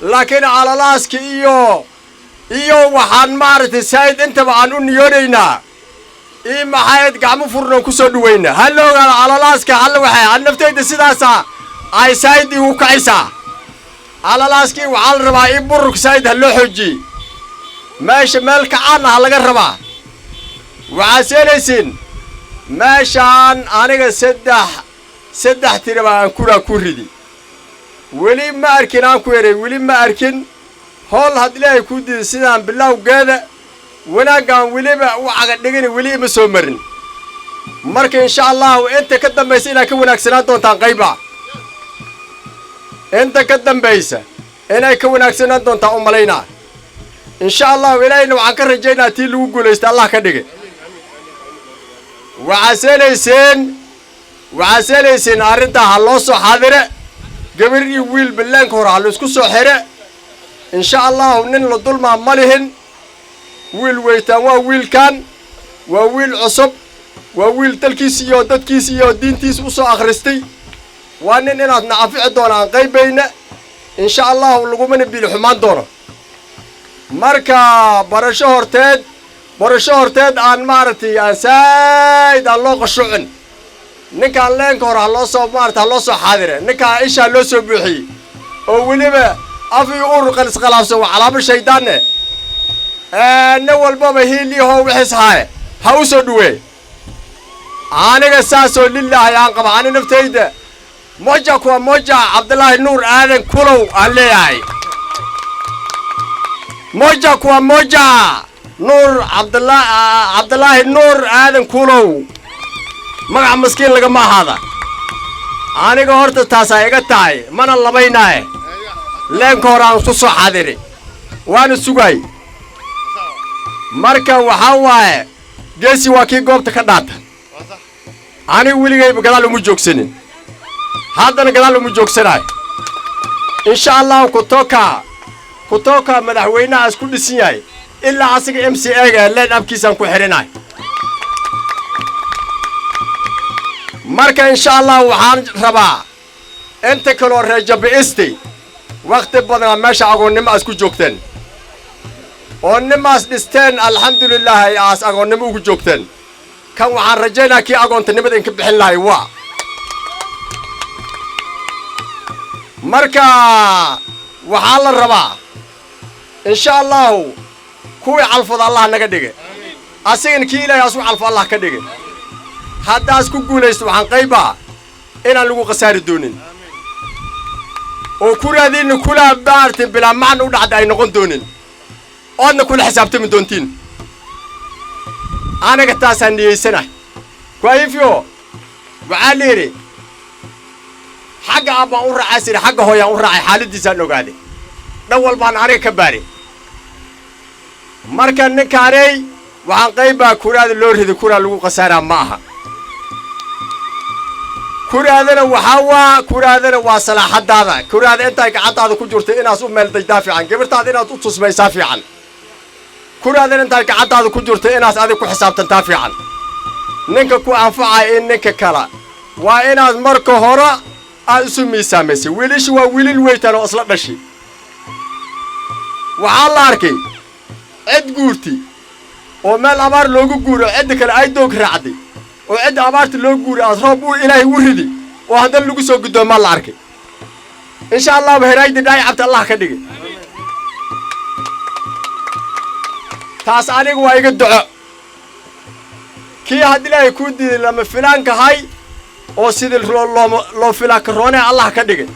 لكن على لاسك إيو وحان مارت السيد انت بعنون يورينا إيه محايد قامو فرنو كسو دوينا هلو على لاسك هلو وحي عن نفتيد السيداسا اي سيدي وكعيسا على لاسكي وعال ربا إيه برك سيد هلو حجي ماشي مالك عانا هلقا ربا وعاسينيسين ماشان انيغا سدح تيربا كورا كوردي ولي ما أركن أنكو يري ولي ما أركن هول هدلاي كودي سيدان بالله وقادا وانا قام ولي ما وعقد دغني ولي مسومرن marka insha Allah inta ka dambaysa ina ka wanaagsanaan doontaan qayba inta ka dambaysa inay ka wanaagsanaan doontaan u maleynaa insha Allah ilaahayna waxaan ka rajaynaa tii lagu guuleysto Allah ka dhigay waxaaseeleysiin arrinta ha loo soo xaadire gabarigii wiil billaanka hore ha la isku soo xire insha Allah nin la dulmaa ma lihin wiil weytaan waa wiilkan waa wiil cusub waa wiil dalkiisa iyo dadkiisa iyo diintiisa u soo akhristay waa nin inaad naafici doonaan qaybayna insha Allah lagumana bil xumaan doono marka barasho horteed aan maartay aan sayd loo qashucin ninkaan leenka hore loo soo maartay loo soo xaadire ninka isha loo soo buuxiyay oo waliba afi ur qalis qalaabso walaaba shaydaanne walba hiiliyo wixis haay ha u soo dhuwee aniga saaso lillahi aan qaba ani naftayda moja kwa moja Abdullahi Nuur aadan kulow aleeyahay moja kwa moja Nuur Abdullahi Nuur aadan kulow magac maskiin laga ma hada aniga horta taasa iga tahay mana labaynaa leenka hore aan ku soo xaadiray waana sugay marka waxa waaye geesi waa kii goobta ka dhaata ani weligayba gadaal uma joogsanin haddana gadaal uma joogsanaay insha Allah kutoka madaxweynaha isku dhisan yahay ilaa asiga MCA ga leen abkiisan ku xirinaay marka insha Allah waxaan rabaa inta kale reejabeestay waqti badan meesha agoonnimo isku joogteen oo nimaas dhisteen alxamdulillah aas agoonnimo ugu joogteen kan waxaan rajaynaa kii agoontanimada in ka bixin lahay waa marka waxaa la rabaa insha Allah kuwii calfada Allah naga dhigay asigana kii Ilaahay asu calfo Allah ka dhigay haddaas ku guulaysto waxaan qaybaa inaan lagu qasaari doonin oo ku raadin kula baartin bila macna u dhacday ay noqon doonin oodna kula xisaabtami doontiin anaga taasaan niyeysanahay kwayifyo waxaa leeyahay xagga abaan u raacay xagga hooyaan u raacay xaaladiisaan ogaaday dhan walbaan aniga ka baari marka ninkaanay waxaan qaybaa kuraada loo riday kuraa lagu qasaaraa ma aha kuraadana waa salaaxadaada kuraada intay gacantaada ku jirto inaad u meel daafican gabartaada inaad u tusmaysaa fiican kuraada intay gacantaada ku jirto inaad adiga ku xisaabtantaa fiican ninka ku anfacay in ninka kala waa inaad marka hore aad isu miisaamayso wiilish waa wiilil weytaan oo isla dhashi waxaa la arkay cid guurti oo meel abaar loogu guuro cid kale ay doog raacday oo cid abaarta loo guuray asroob uu Ilaahay u ridi oo hadan lagu soo gudoomo la arkay insha Allah heerayda dhaay abta Allah ka dhigay taas aniga waa iga duco kii hadii Ilaahay ku diiday lama filaanka hay oo sidii loo filaan karoonay Allah ka dhigay